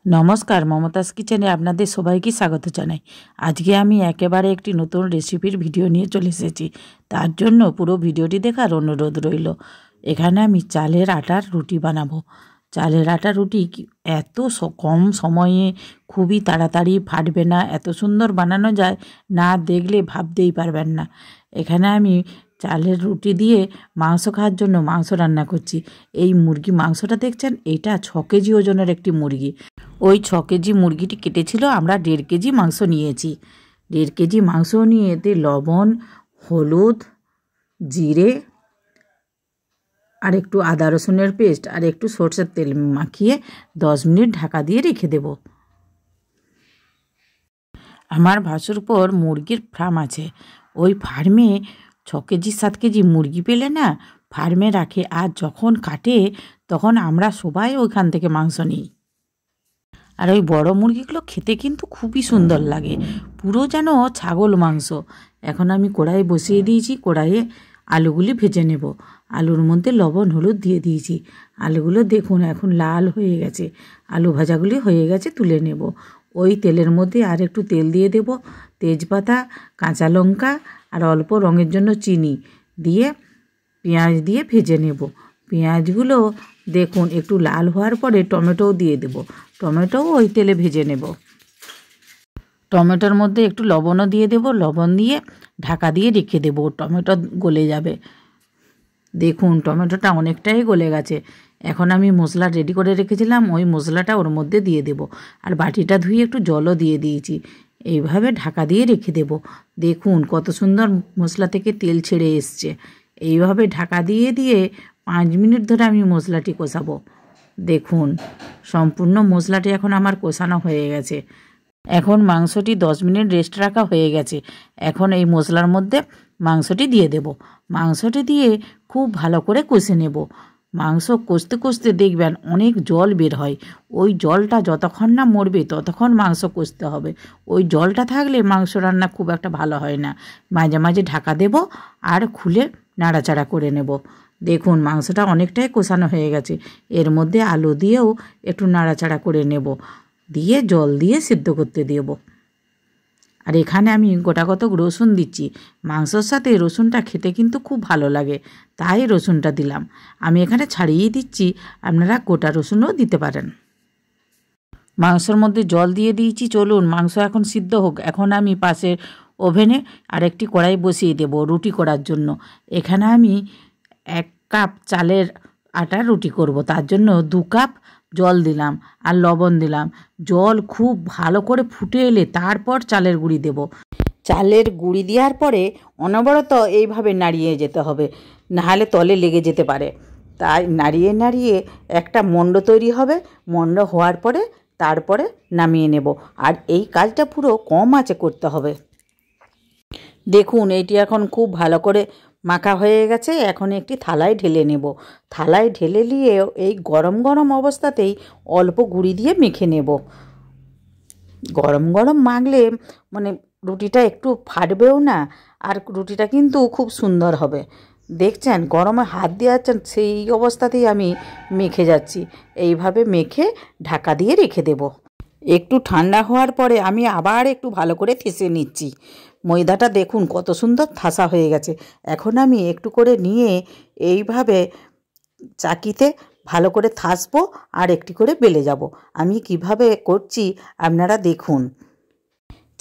নমস্কার, মমতাজ কিচেনে আপনাদের সবাইকে স্বাগত জানাই। আজকে আমি একেবারে একটি নতুন রেসিপির ভিডিও নিয়ে চলে এসেছি। তার জন্য পুরো ভিডিওটি দেখার অনুরোধ রইল। এখানে আমি চালের আটার রুটি বানাবো। চালের আটার রুটি এত কম সময়ে খুবই তাড়াতাড়ি ফাটবে না, এত সুন্দর বানানো যায়, না দেখলে ভাবতেই পারবেন না। এখানে আমি চালের রুটি দিয়ে মাংস খাওয়ার জন্য মাংস রান্না করছি। এই মুরগি মাংসটা দেখছেন, এইটা 6 কেজি ওজনের একটি মুরগি। ওই 6 কেজি মুরগিটি কেটেছিল, আমরা 1.5 কেজি মাংস নিয়েছি। 1.5 কেজি মাংস নিয়ে এতে লবণ, হলুদ, জিরে আর একটু আদা রসুনের পেস্ট আর একটু সরষের তেল মাখিয়ে 10 মিনিট ঢাকা দিয়ে রেখে দেব। আমার ভাসুর পর মুরগির ফার্ম আছে। ওই ফার্মে 6 কেজি 7 কেজি মুরগি পেলে না ফার্মে রাখে, আর যখন কাটে তখন আমরা সবাই ওইখান থেকে মাংস নিই। আর ওই বড় মুরগিগুলো খেতে কিন্তু খুবই সুন্দর লাগে, পুরো যেন ছাগল মাংস। এখন আমি কড়াই বসিয়ে দিয়েছি, কড়াইয়ে আলুগুলি ভেজে নেব। আলুর মধ্যে লবণ হলুদ দিয়ে দিয়েছি। আলুগুলো দেখুন এখন লাল হয়ে গেছে, আলু ভাজাগুলি হয়ে গেছে, তুলে নেব। ওই তেলের মধ্যে আর একটু তেল দিয়ে দেব, তেজপাতা, কাঁচা লঙ্কা আর অল্প রঙের জন্য চিনি দিয়ে পেঁয়াজ দিয়ে ভেজে নেব। পেঁয়াজগুলো দেখুন একটু লাল হওয়ার পরে টমেটোও দিয়ে দেব, টমেটোও ওই তেলে ভেজে নেব। টমেটোর মধ্যে একটু লবণও দিয়ে দেব, লবণ দিয়ে ঢাকা দিয়ে রেখে দেব, টমেটো গলে যাবে। দেখুন টমেটোটা অনেকটাই গলে গেছে। এখন আমি মশলা রেডি করে রেখেছিলাম, ওই মশলাটা ওর মধ্যে দিয়ে দেব, আর বাটিটা ধুয়ে একটু জলও দিয়ে দিয়েছি। এইভাবে ঢাকা দিয়ে রেখে দেব। দেখুন কত সুন্দর মশলা থেকে তেল ছেড়ে এসছে। এইভাবে ঢাকা দিয়ে দিয়ে 5 মিনিট ধরে আমি মশলাটি কষাবো। দেখুন সম্পূর্ণ মশলাটি এখন আমার কষানো হয়ে গেছে। এখন মাংসটি 10 মিনিট রেস্ট রাখা হয়ে গেছে। এখন এই মশলার মধ্যে মাংসটি দিয়ে দেব। মাংসটি দিয়ে খুব ভালো করে কষে নেব। মাংস কষতে কষতে দেখবেন অনেক জল বের হয়। ওই জলটা যতক্ষণ না মরবে ততক্ষণ মাংস কষতে হবে। ওই জলটা থাকলে মাংস রান্না খুব একটা ভালো হয় না। মাঝে মাঝে ঢাকা দেব আর খুলে নাড়াচাড়া করে নেব। দেখুন মাংসটা অনেকটাই কষানো হয়ে গেছে। এর মধ্যে আলু দিয়েও একটু নাড়াচাড়া করে নেব, দিয়ে জল দিয়ে সিদ্ধ করতে দেব। আর এখানে আমি গোটাকত রসুন দিচ্ছি। মাংসর সাথে রসুনটা খেতে কিন্তু খুব ভালো লাগে, তাই রসুনটা দিলাম। আমি এখানে ছাড়িয়ে দিচ্ছি, আপনারা গোটা রসুনও দিতে পারেন। মাংসের মধ্যে জল দিয়ে দিয়েছি, চলুন মাংস এখন সিদ্ধ হোক। এখন আমি পাশের ওভেনে আরেকটি কড়াই বসিয়ে দেব রুটি করার জন্য। এখানে আমি 1 কাপ চালের আটার রুটি করব, তার জন্য 2 কাপ জল দিলাম আর লবণ দিলাম। জল খুব ভালো করে ফুটে এলে তারপর চালের গুঁড়ি দেব। চালের গুঁড়ি দেওয়ার পরে অনবরত এইভাবে নাড়িয়ে যেতে হবে, নাহলে তলে লেগে যেতে পারে। তাই নাড়িয়ে নাড়িয়ে একটা মণ্ড তৈরি হবে। মণ্ড হওয়ার পরে তারপরে নামিয়ে নেব। আর এই কাজটা পুরো কম আঁচে করতে হবে। দেখুন এইটি এখন খুব ভালো করে মাখা হয়ে গেছে। এখন একটি থালায় ঢেলে নেব। থালায় ঢেলে নিয়ে এই গরম গরম অবস্থাতেই অল্প গুঁড়ি দিয়ে মেখে নেব। গরম গরম মাখলে মানে রুটিটা একটু ফাটবেও না, আর রুটিটা কিন্তু খুব সুন্দর হবে। দেখছেন গরমে হাত দিয়ে যাচ্ছেন, সেই অবস্থাতেই আমি মেখে যাচ্ছি। এইভাবে মেখে ঢাকা দিয়ে রেখে দেব। একটু ঠান্ডা হওয়ার পরে আমি আবার একটু ভালো করে থেসে নিচ্ছি। ময়দাটা দেখুন কত সুন্দর ঠাসা হয়ে গেছে। এখন আমি একটু করে নিয়ে এইভাবে চাকিতে ভালো করে থাসবো আর একটি করে বেলে যাব। আমি কিভাবে করছি আপনারা দেখুন।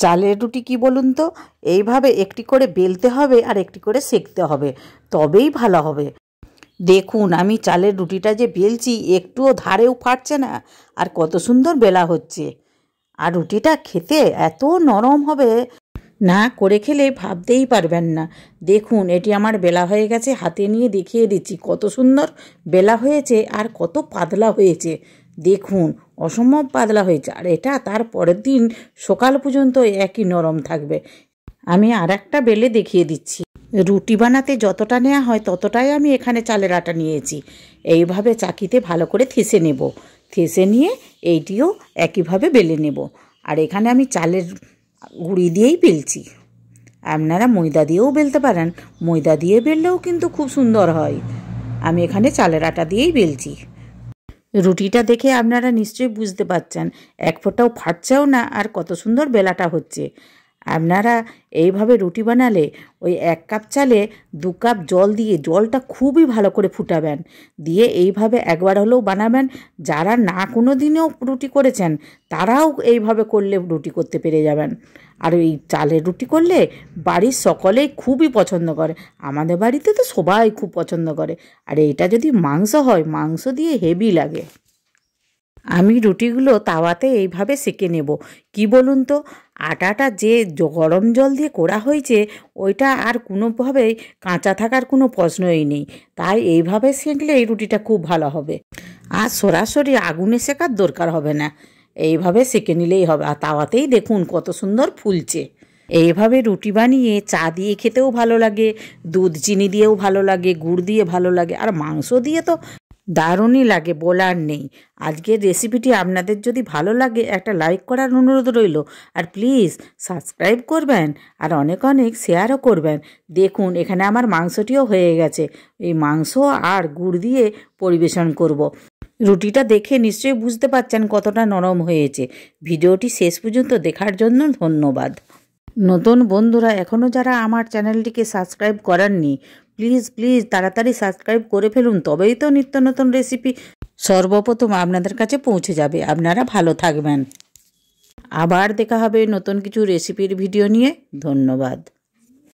চালের রুটি কি বলুন তো, এইভাবে একটি করে বেলতে হবে আর একটি করে সেঁকতে হবে, তবেই ভালো হবে। দেখুন আমি চালের রুটিটা যে বেলছি একটুও ধারেও ফাটছে না, আর কত সুন্দর বেলা হচ্ছে। আর রুটিটা খেতে এত নরম হবে, না করে খেলে ভাবতেই পারবেন না। দেখুন এটি আমার বেলা হয়ে গেছে, হাতে নিয়ে দেখিয়ে দিচ্ছি কত সুন্দর বেলা হয়েছে আর কত পাতলা হয়েছে। দেখুন অসম্ভব পাতলা হয়েছে, আর এটা তার পরের দিন সকাল পর্যন্ত একই নরম থাকবে। আমি আর একটা বেলে দেখিয়ে দিচ্ছি। রুটি বানাতে যতটা নেওয়া হয় ততটাই আমি এখানে চালের আটা নিয়েছি। এইভাবে চাকিতে ভালো করে থেসে নেব। থেসে নিয়ে এইটিও একইভাবে বেলে নেব। আর এখানে আমি চালের গুঁড়ি দিয়েই বেলছি। আপনারা ময়দা দিয়েও বেলতে পারেন, ময়দা দিয়ে বেললেও কিন্তু খুব সুন্দর হয়। আমি এখানে চালের আটা দিয়েই বেলছি। রুটিটা দেখে আপনারা নিশ্চয়ই বুঝতে পারছেন এক ফোঁটাও ফাটছেও না, আর কত সুন্দর বেলাটা হচ্ছে। আপনারা এইভাবে রুটি বানালে ওই 1 কাপ চালে 2 কাপ জল দিয়ে জলটা খুবই ভালো করে ফুটাবেন, দিয়ে এইভাবে একবার হলেও বানাবেন। যারা না কোনো দিনও রুটি করেছেন তারাও এইভাবে করলে রুটি করতে পেরে যাবেন। আর এই চালের রুটি করলে বাড়ির সকলেই খুবই পছন্দ করে, আমাদের বাড়িতে তো সবাই খুব পছন্দ করে। আর এইটা যদি মাংস হয়, মাংস দিয়ে হেভি লাগে। আমি রুটিগুলো তাওয়াতে এইভাবে সেঁকে নেব। কি বলুন তো, আটাটা যে গরম জল দিয়ে করা হয়েছে ওইটা আর কোনোভাবেই কাঁচা থাকার কোনো প্রশ্নই নেই, তাই এইভাবে সেঁকলে এই রুটিটা খুব ভালো হবে। আর সরাসরি আগুনে সেঁকার দরকার হবে না, এইভাবে সেঁকে নিলেই হবে। আর তাওয়াতেই দেখুন কত সুন্দর ফুলছে। এইভাবে রুটি বানিয়ে চা দিয়ে খেতেও ভালো লাগে, দুধ চিনি দিয়েও ভালো লাগে, গুড় দিয়ে ভালো লাগে, আর মাংস দিয়ে তো দারুণই লাগে, বলার নেই। আজকের রেসিপিটি আপনাদের যদি ভালো লাগে একটা লাইক করার অনুরোধ রইল, আর প্লিজ সাবস্ক্রাইব করবেন, আর অনেক অনেক শেয়ারও করবেন। দেখুন এখানে আমার মাংসটিও হয়ে গেছে, এই মাংস আর গুড় দিয়ে পরিবেশন করব। রুটিটা দেখে নিশ্চয়ই বুঝতে পারছেন কতটা নরম হয়েছে। ভিডিওটি শেষ পর্যন্ত দেখার জন্য ধন্যবাদ। নতুন বন্ধুরা এখনও যারা আমার চ্যানেলটিকে সাবস্ক্রাইব করেননি, প্লিজ প্লিজ তাড়াতাড়ি সাবস্ক্রাইব করে ফেলুন, তবেই তো নিত্য নতুন রেসিপি সর্বপ্রথম আপনাদের কাছে পৌঁছে যাবে। আপনারা ভালো থাকবেন। আবার দেখা হবে নতুন কিছু রেসিপির ভিডিও নিয়ে। ধন্যবাদ।